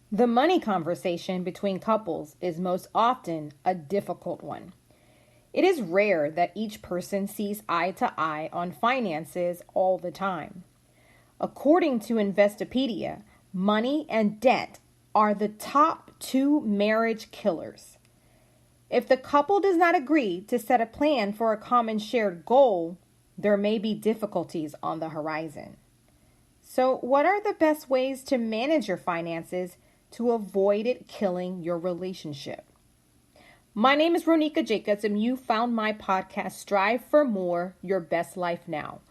The money conversation between couples is most often a difficult one. It is rare that each person sees eye to eye on finances all the time. According to Investopedia, money and debt are the top two marriage killers. If the couple does not agree to set a plan for a common shared goal, there may be difficulties on the horizon. So, what are the best ways to manage your finances to avoid it killing your relationship? My name is Ronika Jacobs, and you found my podcast, Strive for More, Your Best Life Now.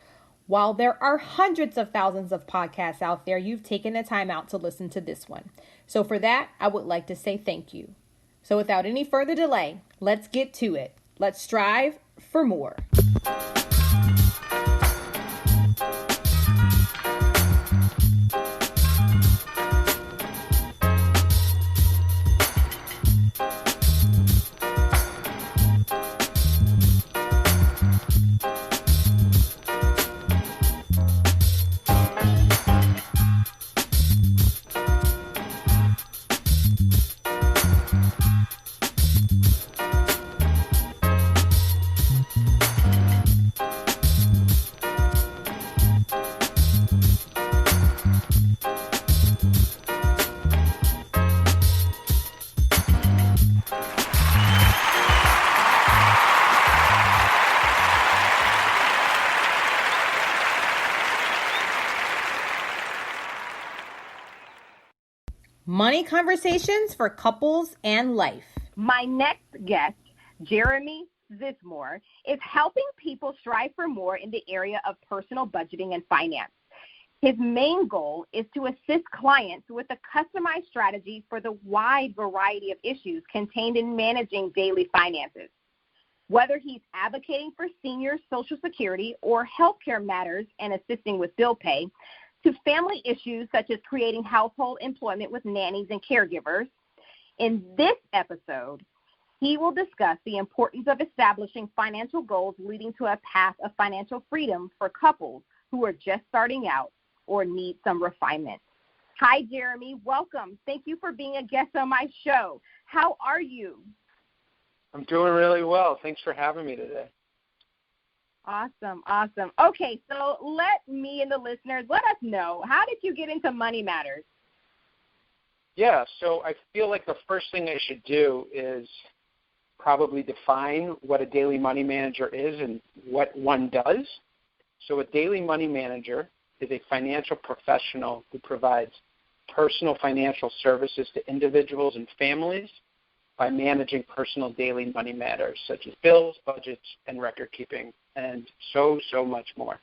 While there are hundreds of thousands of podcasts out there, you've taken the time out to listen to this one. So for that, I would like to say thank you. So without any further delay, let's get to it. Let's strive for more. Money conversations for couples and life. My next guest, Jeremy Zismore, is helping people strive for more in the area of personal budgeting and finance. His main goal is to assist clients with a customized strategy for the wide variety of issues contained in managing daily finances. Whether he's advocating for senior Social Security or healthcare matters and assisting with bill pay, to family issues such as creating household employment with nannies and caregivers. In this episode, he will discuss the importance of establishing financial goals leading to a path of financial freedom for couples who are just starting out or need some refinement. Hi, Jeremy. Welcome. Thank you for being a guest on my show. How are you? I'm doing really well. Thanks for having me today. Awesome. Okay, so let me and the listeners, let us know, how did you get into money matters? Yeah, so I feel like the first thing I should do is probably define what a daily money manager is and what one does. So a daily money manager is a financial professional who provides personal financial services to individuals and families by managing personal daily money matters such as bills, budgets, and record keeping, and so much more.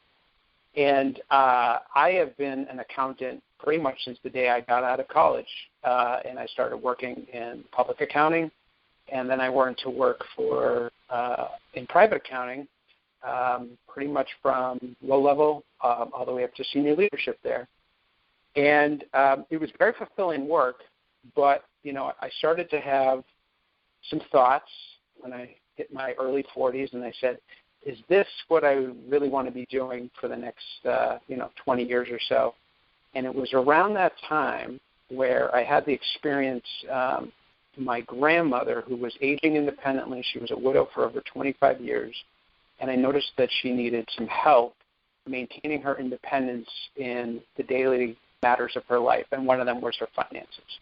And I have been an accountant pretty much since the day I got out of college, and I started working in public accounting, and then I went to work in private accounting, pretty much from low level all the way up to senior leadership there. And it was very fulfilling work, but I started to have some thoughts when I hit my early 40s, and I said, is this what I really want to be doing for the next 20 years or so? And it was around that time where I had the experience, my grandmother, who was aging independently, she was a widow for over 25 years, and I noticed that she needed some help maintaining her independence in the daily matters of her life, and one of them was her finances.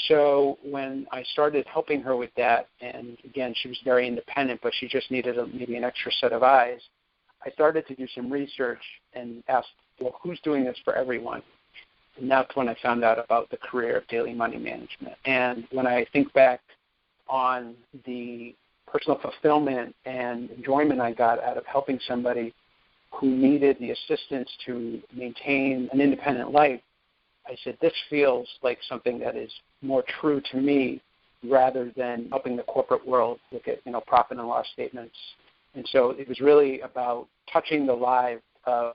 So when I started helping her with that, and again, she was very independent, but she just needed maybe an extra set of eyes, I started to do some research and asked, well, who's doing this for everyone? And that's when I found out about the career of daily money management. And when I think back on the personal fulfillment and enjoyment I got out of helping somebody who needed the assistance to maintain an independent life, I said, this feels like something that is more true to me rather than helping the corporate world look at, profit and loss statements. And so it was really about touching the life of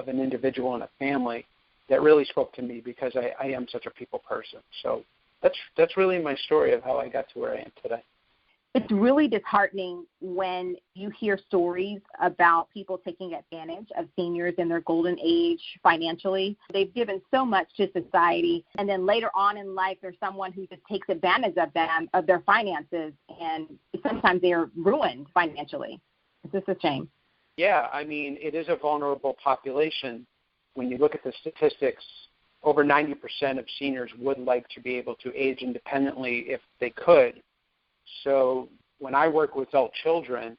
an individual and a family that really spoke to me because I am such a people person. So that's really my story of how I got to where I am today. It's really disheartening when you hear stories about people taking advantage of seniors in their golden age financially. They've given so much to society, and then later on in life, there's someone who just takes advantage of them, of their finances, and sometimes they're ruined financially. It's just a shame. Yeah, I mean, it is a vulnerable population. When you look at the statistics, over 90% of seniors would like to be able to age independently if they could. So when I work with adult children,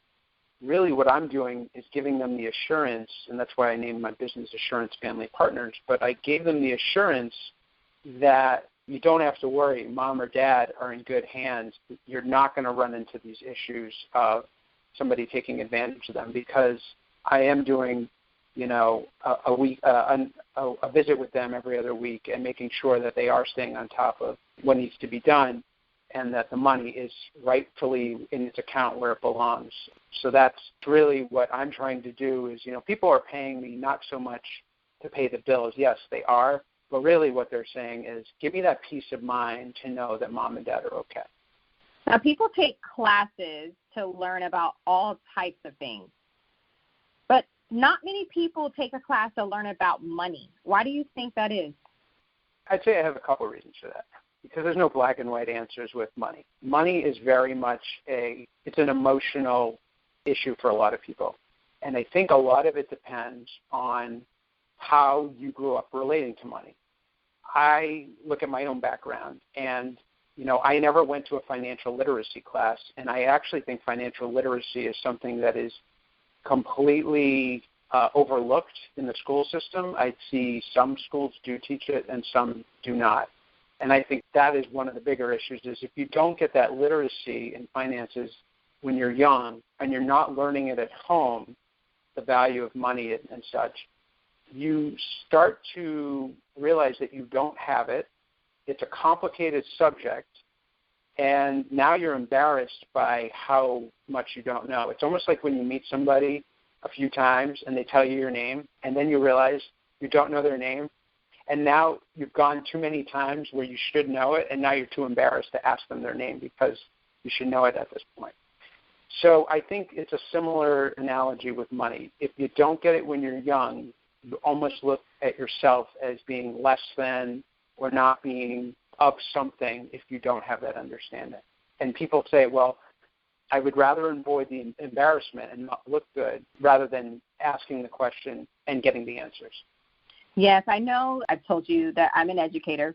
really what I'm doing is giving them the assurance, and that's why I named my business Assurance Family Partners, but I gave them the assurance that you don't have to worry. Mom or dad are in good hands. You're not going to run into these issues of somebody taking advantage of them, because I am doing, a visit with them every other week and making sure that they are staying on top of what needs to be done and that the money is rightfully in its account where it belongs. So that's really what I'm trying to do is, people are paying me not so much to pay the bills. Yes, they are, but really what they're saying is give me that peace of mind to know that mom and dad are okay. Now, people take classes to learn about all types of things, but not many people take a class to learn about money. Why do you think that is? I'd say I have a couple of reasons for that, because there's no black and white answers with money. Money is very much it's an emotional issue for a lot of people. And I think a lot of it depends on how you grew up relating to money. I look at my own background, and I never went to a financial literacy class, and I actually think financial literacy is something that is completely overlooked in the school system. I see some schools do teach it and some do not. And I think that is one of the bigger issues is if you don't get that literacy in finances when you're young and you're not learning it at home, the value of money and such, you start to realize that you don't have it. It's a complicated subject, and now you're embarrassed by how much you don't know. It's almost like when you meet somebody a few times and they tell you your name, and then you realize you don't know their name, and now you've gone too many times where you should know it, and now you're too embarrassed to ask them their name because you should know it at this point. So I think it's a similar analogy with money. If you don't get it when you're young, you almost look at yourself as being less than or not being of something if you don't have that understanding. And people say, well, I would rather avoid the embarrassment and not look good rather than asking the question and getting the answers. Yes, I know I've told you that I'm an educator,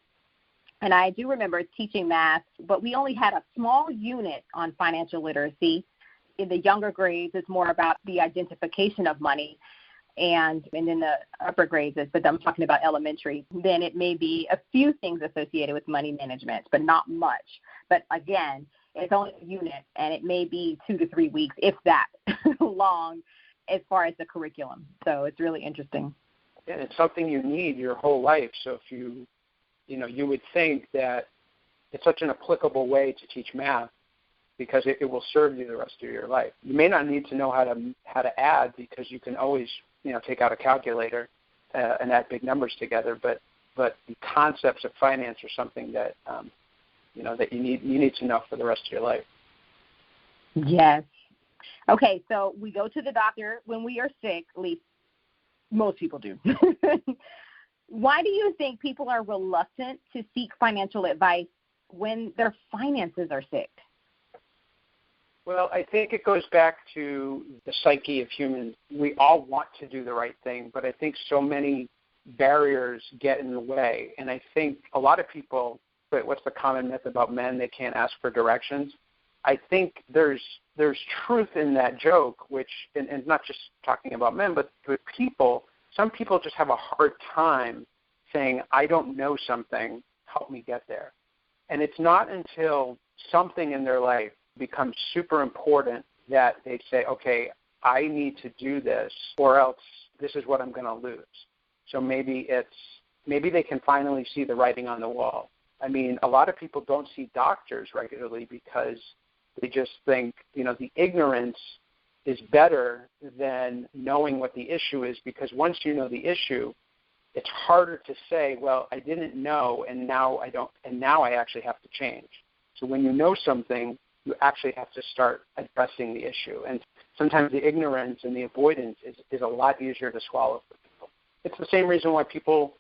and I do remember teaching math, but we only had a small unit on financial literacy. In the younger grades, it's more about the identification of money, and in the upper grades, but I'm talking about elementary, then it may be a few things associated with money management, but not much. But again, it's only a unit, and it may be 2 to 3 weeks, if that, long as far as the curriculum. So it's really interesting. And it's something you need your whole life. So if you would think that it's such an applicable way to teach math because it will serve you the rest of your life. You may not need to know how to add because you can always take out a calculator and add big numbers together. But the concepts of finance are something that that you need to know for the rest of your life. Yes. Okay, so we go to the doctor when we are sick, at least most people do. Why do you think people are reluctant to seek financial advice when their finances are sick? Well, I think it goes back to the psyche of humans. We all want to do the right thing, but I think so many barriers get in the way. And I think a lot of people, but what's the common myth about men? They can't ask for directions. I think there's truth in that joke, which, and not just talking about men, but with people, some people just have a hard time saying, I don't know something, help me get there. And it's not until something in their life becomes super important that they say, okay, I need to do this or else this is what I'm going to lose. So maybe they can finally see the writing on the wall. I mean, a lot of people don't see doctors regularly because they just think, the ignorance is better than knowing what the issue is, because once you know the issue, it's harder to say, well, I didn't know and now I don't, and now I actually have to change. So when you know something, you actually have to start addressing the issue. And sometimes the ignorance and the avoidance is a lot easier to swallow for people. It's the same reason why people,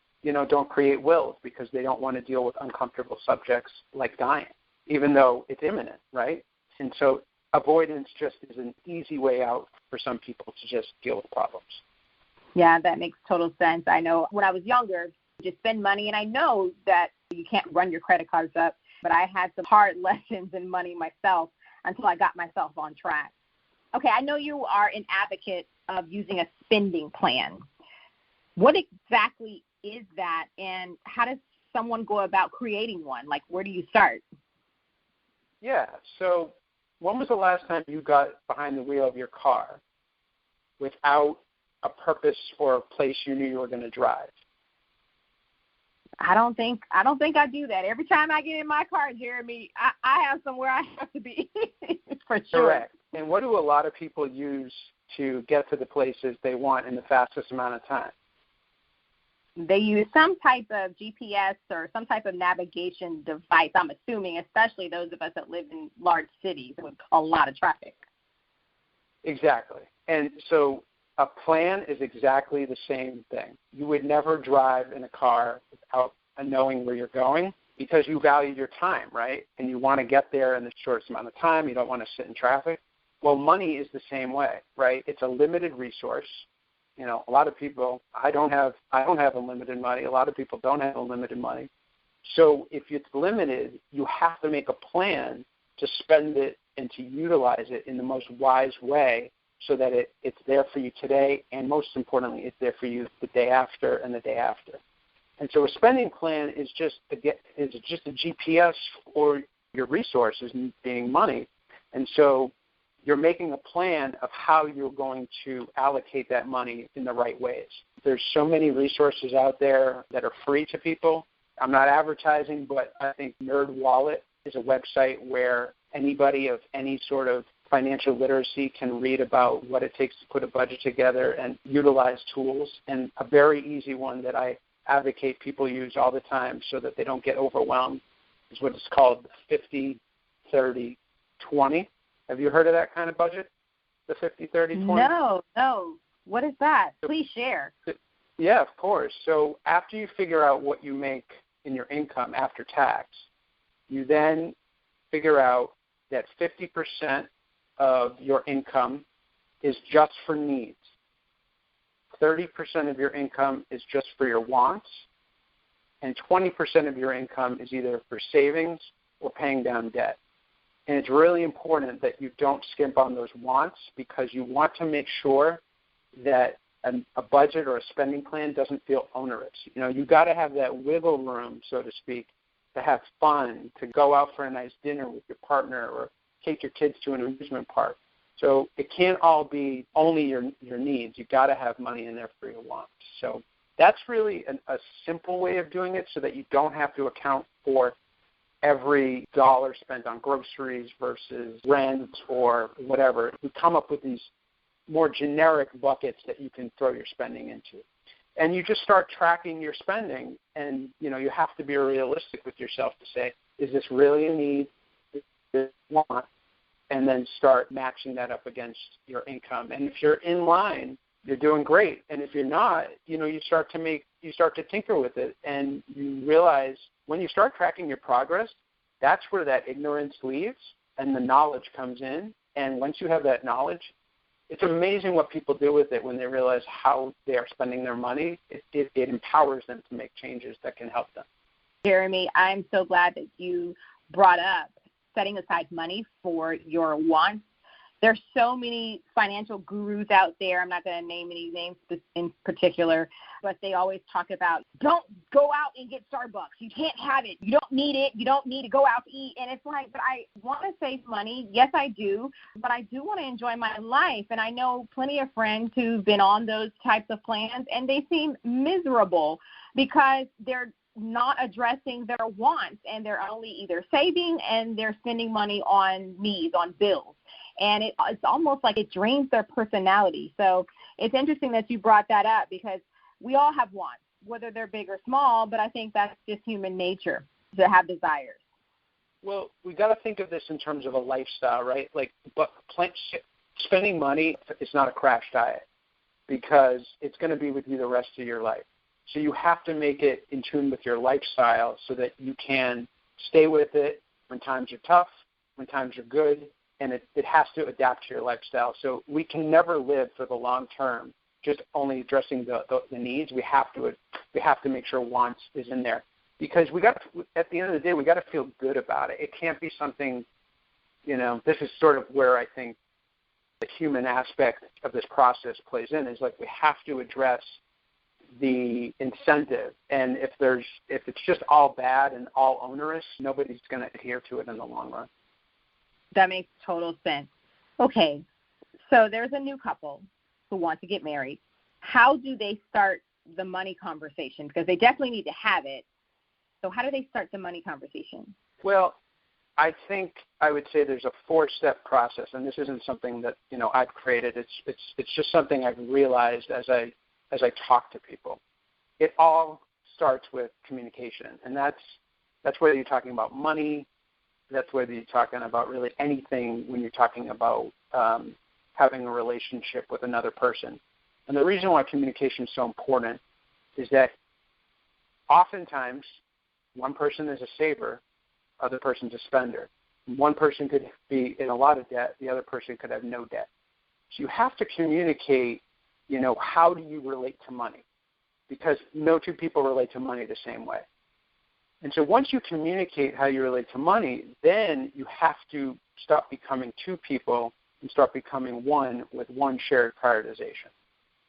don't create wills, because they don't want to deal with uncomfortable subjects like dying, even though it's imminent, right? And so avoidance just is an easy way out for some people to just deal with problems. Yeah, that makes total sense. I know when I was younger, just spend money, and I know that you can't run your credit cards up, but I had some hard lessons in money myself until I got myself on track. Okay, I know you are an advocate of using a spending plan. What exactly is that, and how does someone go about creating one? Like, where do you start? Yeah, so when was the last time you got behind the wheel of your car without a purpose or a place you knew you were going to drive? I don't think I do that. Every time I get in my car, Jeremy, I have somewhere I have to be for sure. Correct. And what do a lot of people use to get to the places they want in the fastest amount of time? They use some type of GPS or some type of navigation device, I'm assuming, especially those of us that live in large cities with a lot of traffic. Exactly. And so a plan is exactly the same thing. You would never drive in a car without knowing where you're going because you value your time, right? And you want to get there in the shortest amount of time. You don't want to sit in traffic. Well, money is the same way, right? It's a limited resource. A lot of people, I don't have unlimited money. A lot of people don't have unlimited money. So if it's limited, you have to make a plan to spend it and to utilize it in the most wise way so that it's there for you today, and most importantly, it's there for you the day after and the day after. And so a spending plan is just a GPS for your resources, being money. And so you're making a plan of how you're going to allocate that money in the right ways. There's so many resources out there that are free to people. I'm not advertising, but I think NerdWallet is a website where anybody of any sort of financial literacy can read about what it takes to put a budget together and utilize tools. And a very easy one that I advocate people use all the time so that they don't get overwhelmed is what is called the 50-30-20. Have you heard of that kind of budget, the 50-30-20? No. What is that? Please share. Yeah, of course. So after you figure out what you make in your income after tax, you then figure out that 50% of your income is just for needs. 30% of your income is just for your wants, and 20% of your income is either for savings or paying down debt. And it's really important that you don't skimp on those wants because you want to make sure that a budget or a spending plan doesn't feel onerous. You got to have that wiggle room, so to speak, to have fun, to go out for a nice dinner with your partner or take your kids to an amusement park. So it can't all be only your needs. You've got to have money in there for your wants. So that's really a simple way of doing it so that you don't have to account for every dollar spent on groceries versus rent or whatever. You come up with these more generic buckets that you can throw your spending into. And you just start tracking your spending, and you have to be realistic with yourself to say, is this really a need? Is this a want? And then start matching that up against your income. And if you're in line, you're doing great. And if you're not, you start to tinker with it, and you realize when you start tracking your progress, that's where that ignorance leaves and the knowledge comes in. And once you have that knowledge, it's amazing what people do with it when they realize how they are spending their money. It empowers them to make changes that can help them. Jeremy, I'm so glad that you brought up setting aside money for your wants. There's so many financial gurus out there. I'm not going to name any names in particular, but they always talk about don't go out and get Starbucks. You can't have it. You don't need it. You don't need to go out to eat. And it's like, but I want to save money. Yes, I do. But I do want to enjoy my life. And I know plenty of friends who've been on those types of plans, and they seem miserable because they're not addressing their wants, and they're only either saving and they're spending money on needs, on bills. And it's almost like it drains their personality. So it's interesting that you brought that up because we all have wants, whether they're big or small, but I think that's just human nature to have desires. Well, we got to think of this in terms of a lifestyle, right? Like, but spending money is not a crash diet because it's going to be with you the rest of your life. So you have to make it in tune with your lifestyle so that you can stay with it when times are tough, when times are good, and it has to adapt to your lifestyle. So we can never live for the long term just only addressing the needs. We have to make sure wants is in there. Because at the end of the day, we got to feel good about it. It can't be something, this is sort of where I think the human aspect of this process plays in, is like we have to address the incentive. And if it's just all bad and all onerous, nobody's going to adhere to it in the long run. That makes total sense. Okay, so there's a new couple who want to get married. How do they start the money conversation? Because they definitely need to have it. So how do they start the money conversation? Well, I think I would say there's a 4-step process, and this isn't something that I've created. It's just something I've realized as I talk to people. It all starts with communication, and that's whether you're talking about money, that's whether you're talking about really anything when you're talking about having a relationship with another person. And the reason why communication is so important is that oftentimes one person is a saver, other person's a spender. One person could be in a lot of debt, the other person could have no debt. So you have to communicate, how do you relate to money? Because no two people relate to money the same way. And so once you communicate how you relate to money, then you have to stop becoming two people and start becoming one with one shared prioritization.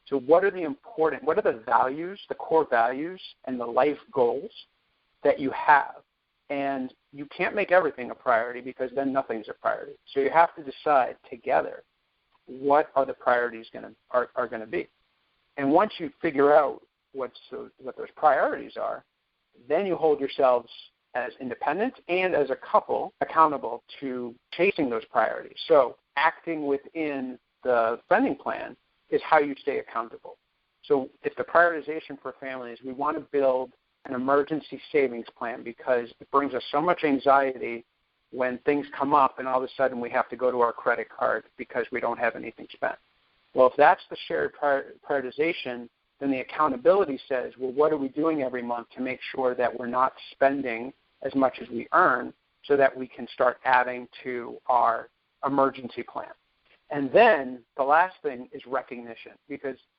So what are the values, the core values and the life goals that you have? And you can't make everything a priority because then nothing's a priority. So you have to decide together what are the priorities are going to be. And once you figure out what those priorities are, then you hold yourselves as independent and as a couple accountable to chasing those priorities. So acting within the spending plan is how you stay accountable. So if the prioritization for families, we want to build an emergency savings plan because it brings us so much anxiety when things come up and all of a sudden we have to go to our credit card because we don't have anything spent. Well, if that's the shared prioritization, then the accountability says, well, what are we doing every month to make sure that we're not spending as much as we earn so that we can start adding to our emergency plan? And then the last thing is recognition,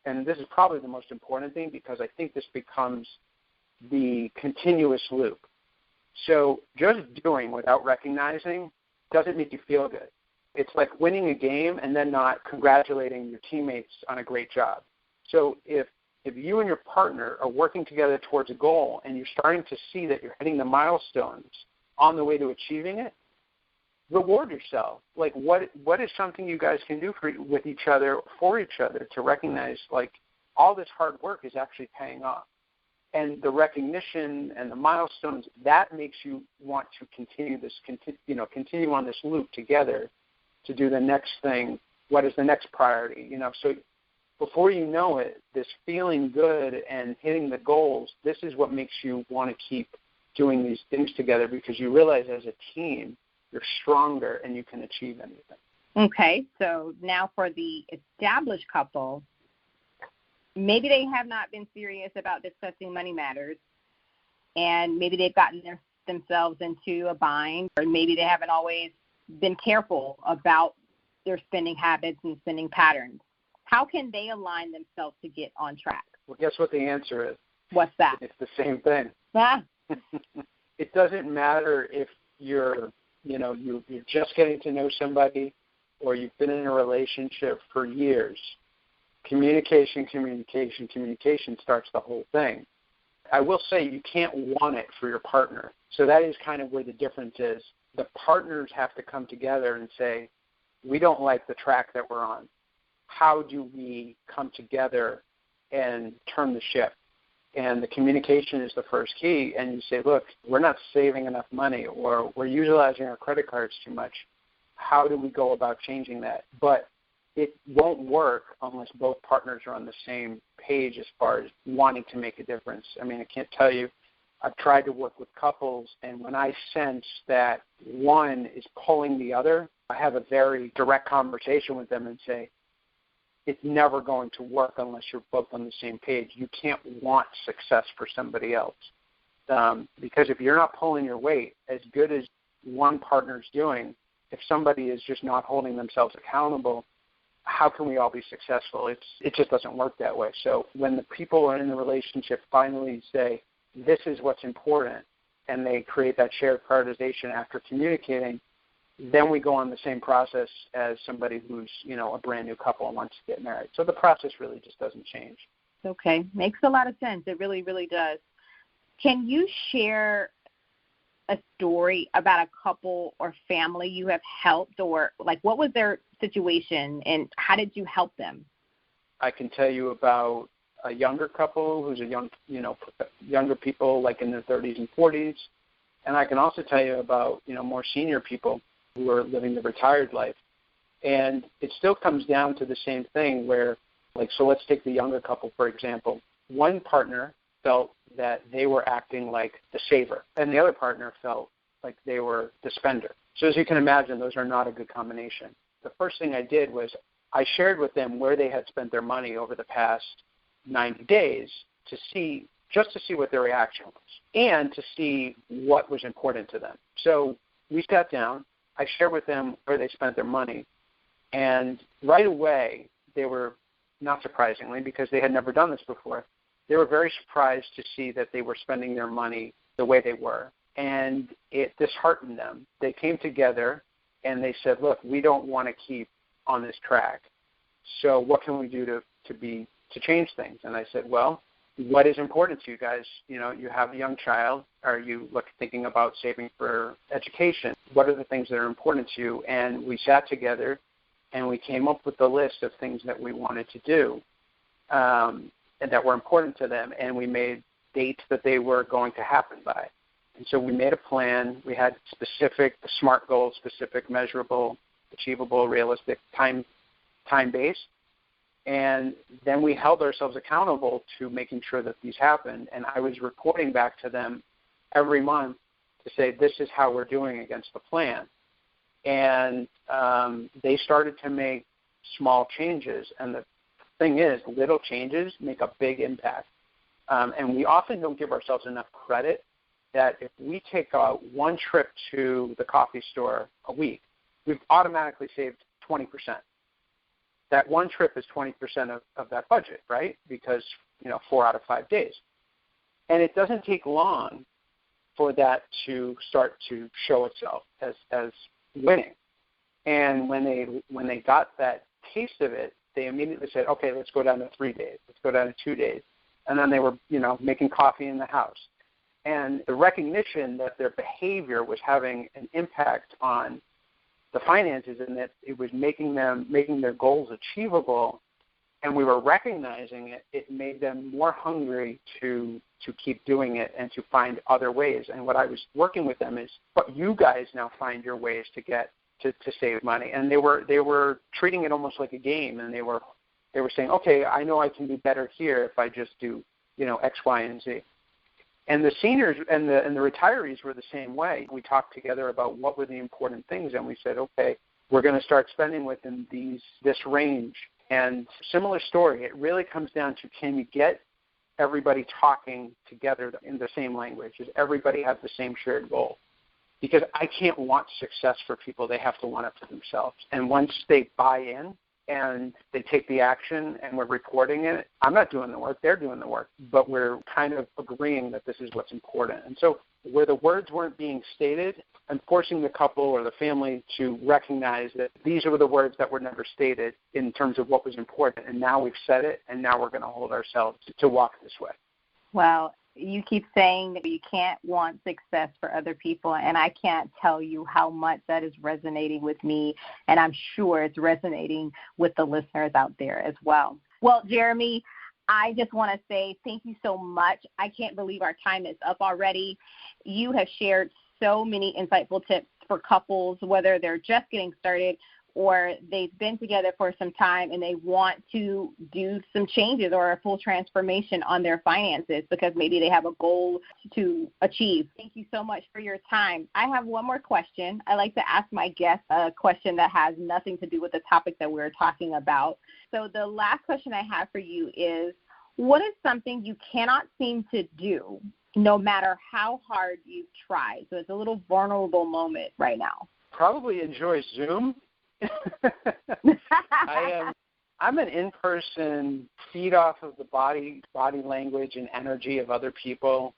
and this is probably the most important thing because I think this becomes the continuous loop. So just doing without recognizing doesn't make you feel good. It's like winning a game and then not congratulating your teammates on a great job. So if you and your partner are working together towards a goal and you're starting to see that you're hitting the milestones on the way to achieving it, reward yourself. Like what is something you guys can do with each other, for each other, to recognize like all this hard work is actually paying off. And the recognition and the milestones, that makes you want to continue on this loop together to do the next thing. What is the next priority? So before you know it, this feeling good and hitting the goals, this is what makes you want to keep doing these things together because you realize as a team, you're stronger and you can achieve anything. Okay, so now for the established couple, maybe they have not been serious about discussing money matters, and maybe they've gotten themselves into a bind, or maybe they haven't always been careful about their spending habits and spending patterns. How can they align themselves to get on track? Well, guess what the answer is? What's that? It's the same thing. Ah. It doesn't matter if you're just getting to know somebody or you've been in a relationship for years. Communication starts the whole thing. I will say you can't want it for your partner. So that is kind of where the difference is. The partners have to come together and say, we don't like the track that we're on. How do we come together and turn the ship? And the communication is the first key. And you say, look, we're not saving enough money, or we're utilizing our credit cards too much. How do we go about changing that? But it won't work unless both partners are on the same page as far as wanting to make a difference. I mean, I can't tell you I've tried to work with couples, and when I sense that one is pulling the other, I have a very direct conversation with them and say, it's never going to work unless you're both on the same page. You can't want success for somebody else. Because if you're not pulling your weight, as good as one partner's doing, if somebody is just not holding themselves accountable, how can we all be successful? It just doesn't work that way. So when the people in the relationship finally say, this is what's important, and they create that shared prioritization after communicating, then we go on the same process as somebody who's, a brand new couple and wants to get married. So the process really just doesn't change. Okay. Makes a lot of sense. It really, really does. Can you share a story about a couple or family you have helped, or like what was their situation and how did you help them? I can tell you about a younger couple who's younger people like in their 30s and 40s. And I can also tell you about, more senior people who are living the retired life. And it still comes down to the same thing where, so let's take the younger couple, for example. One partner felt that they were acting like the saver, and the other partner felt like they were the spender. So as you can imagine, those are not a good combination. The first thing I did was I shared with them where they had spent their money over the past 90 days to see what their reaction was and to see what was important to them. So we sat down, I shared with them where they spent their money, and right away they were, not surprisingly, because they had never done this before, they were very surprised to see that they were spending their money the way they were, and it disheartened them. They came together and they said, look, we don't want to keep on this track, so what can we do to change things? And I said, well, what is important to you guys? You have a young child. Are you thinking about saving for education? What are the things that are important to you? And we sat together and we came up with a list of things that we wanted to do and that were important to them. And we made dates that they were going to happen by. And so we made a plan. We had specific, SMART goals, specific, measurable, achievable, realistic, time-based. And then we held ourselves accountable to making sure that these happened. And I was reporting back to them every month to say, this is how we're doing against the plan. And they started to make small changes. And the thing is, little changes make a big impact. And we often don't give ourselves enough credit that if we take one trip to the coffee store a week, we've automatically saved 20%. That one trip is 20% of that budget, right? Because, 4 out of 5 days. And it doesn't take long for that to start to show itself as winning. And when they got that taste of it, they immediately said, okay, let's go down to 3 days. Let's go down to 2 days. And then they were, making coffee in the house. And the recognition that their behavior was having an impact on the finances and that it was making their goals achievable, and we were recognizing it, it made them more hungry to keep doing it and to find other ways. And what I was working with them is, but you guys now find your ways to get to save money. And they were treating it almost like a game, and they were saying, okay, I know I can be better here if I just do, X, Y, and Z. And the seniors and the retirees were the same way. We talked together about what were the important things, and we said, okay, we're going to start spending within this range. And similar story, it really comes down to, can you get everybody talking together in the same language? Does everybody have the same shared goal? Because I can't want success for people. They have to want it for themselves. And once they buy in and they take the action and we're reporting it, I'm not doing the work, they're doing the work, but we're kind of agreeing that this is what's important. And so where the words weren't being stated, I'm forcing the couple or the family to recognize that these are the words that were never stated in terms of what was important, and now we've said it, and now we're going to hold ourselves to walk this way. Well, you keep saying that you can't want success for other people, and I can't tell you how much that is resonating with me, and I'm sure it's resonating with the listeners out there as well. Well, Jeremy, I just want to say thank you so much. I can't believe our time is up already. You have shared so many insightful tips for couples, whether they're just getting started or they've been together for some time and they want to do some changes or a full transformation on their finances because maybe they have a goal to achieve. Thank you so much for your time. I have one more question. I like to ask my guests a question that has nothing to do with the topic that we're talking about. So the last question I have for you is, what is something you cannot seem to do no matter how hard you've tried? So it's a little vulnerable moment right now. Probably enjoy Zoom. I'm an in-person, feed off of the body language and energy of other people,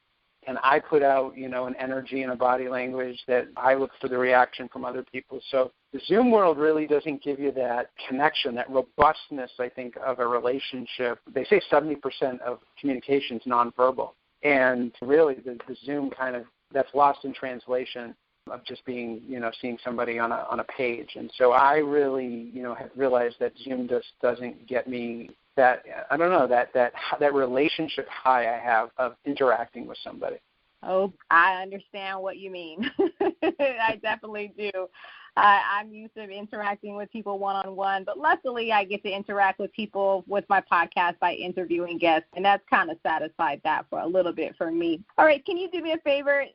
and I put out, an energy and a body language that I look for the reaction from other people. So the Zoom world really doesn't give you that connection, that robustness, I think, of a relationship. They say 70% of communication is nonverbal, and really the Zoom that's lost in translation of just being, seeing somebody on a page. And so I really, have realized that Zoom just doesn't get me that, that relationship high I have of interacting with somebody. Oh, I understand what you mean. I definitely do. I'm used to interacting with people one-on-one, but luckily I get to interact with people with my podcast by interviewing guests, and that's kind of satisfied that for a little bit for me. All right, can you do me a favor?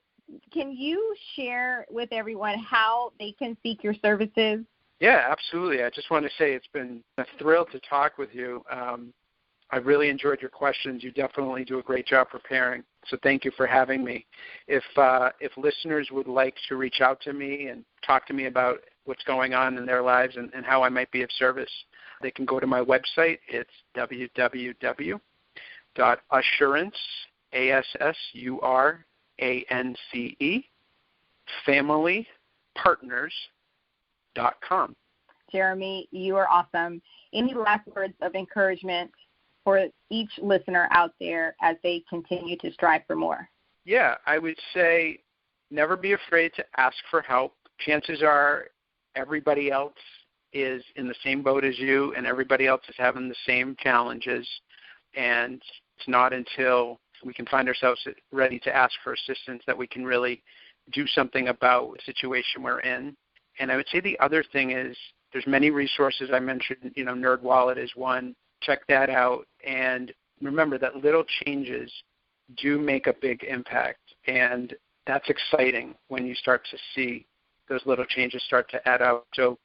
Can you share with everyone how they can seek your services? Yeah, absolutely. I just want to say it's been a thrill to talk with you. I really enjoyed your questions. You definitely do a great job preparing. So thank you for having me. If listeners would like to reach out to me and talk to me about what's going on in their lives and how I might be of service, they can go to my website. It's www.assurance, ASSURANCE, familypartners.com. Jeremy, you are awesome. Any last words of encouragement for each listener out there as they continue to strive for more? Yeah, I would say never be afraid to ask for help. Chances are everybody else is in the same boat as you, and everybody else is having the same challenges. And it's not until we can find ourselves ready to ask for assistance that we can really do something about the situation we're in. And I would say the other thing is there's many resources I mentioned. NerdWallet is one. Check that out. And remember that little changes do make a big impact. And that's exciting when you start to see those little changes start to add up. So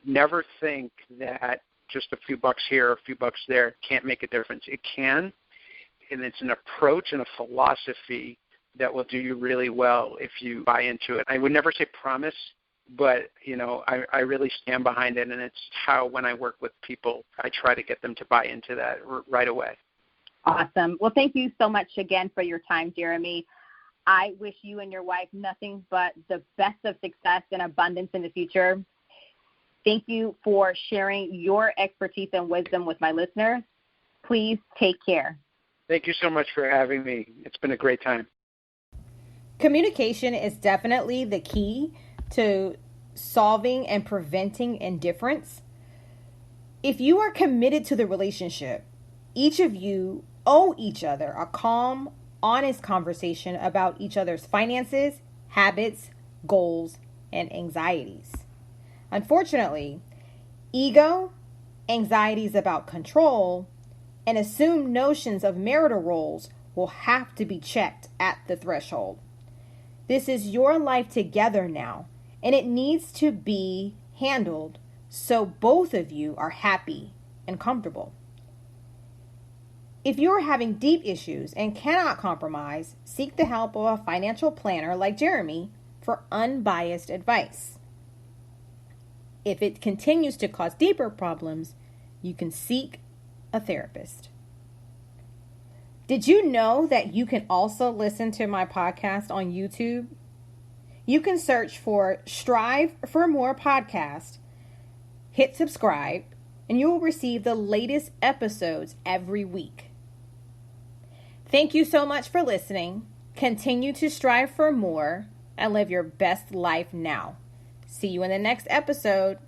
never think that just a few bucks here or a few bucks there can't make a difference. It can. And it's an approach and a philosophy that will do you really well if you buy into it. I would never say promise, but, I really stand behind it, and it's how, when I work with people, I try to get them to buy into that right away. Awesome. Well, thank you so much again for your time, Jeremy. I wish you and your wife nothing but the best of success and abundance in the future. Thank you for sharing your expertise and wisdom with my listeners. Please take care. Thank you so much for having me. It's been a great time. Communication is definitely the key to solving and preventing indifference. If you are committed to the relationship, each of you owe each other a calm, honest conversation about each other's finances, habits, goals, and anxieties. Unfortunately, ego, anxieties about control, and assumed notions of marital roles will have to be checked at the threshold. This is your life together now, and it needs to be handled so both of you are happy and comfortable. If you are having deep issues and cannot compromise, seek the help of a financial planner like Jeremy for unbiased advice. If it continues to cause deeper problems, you can seek a therapist. Did you know that you can also listen to my podcast on YouTube? You can search for Strive for More podcast, hit subscribe, and you will receive the latest episodes every week. Thank you so much for listening. Continue to strive for more and live your best life now. See you in the next episode.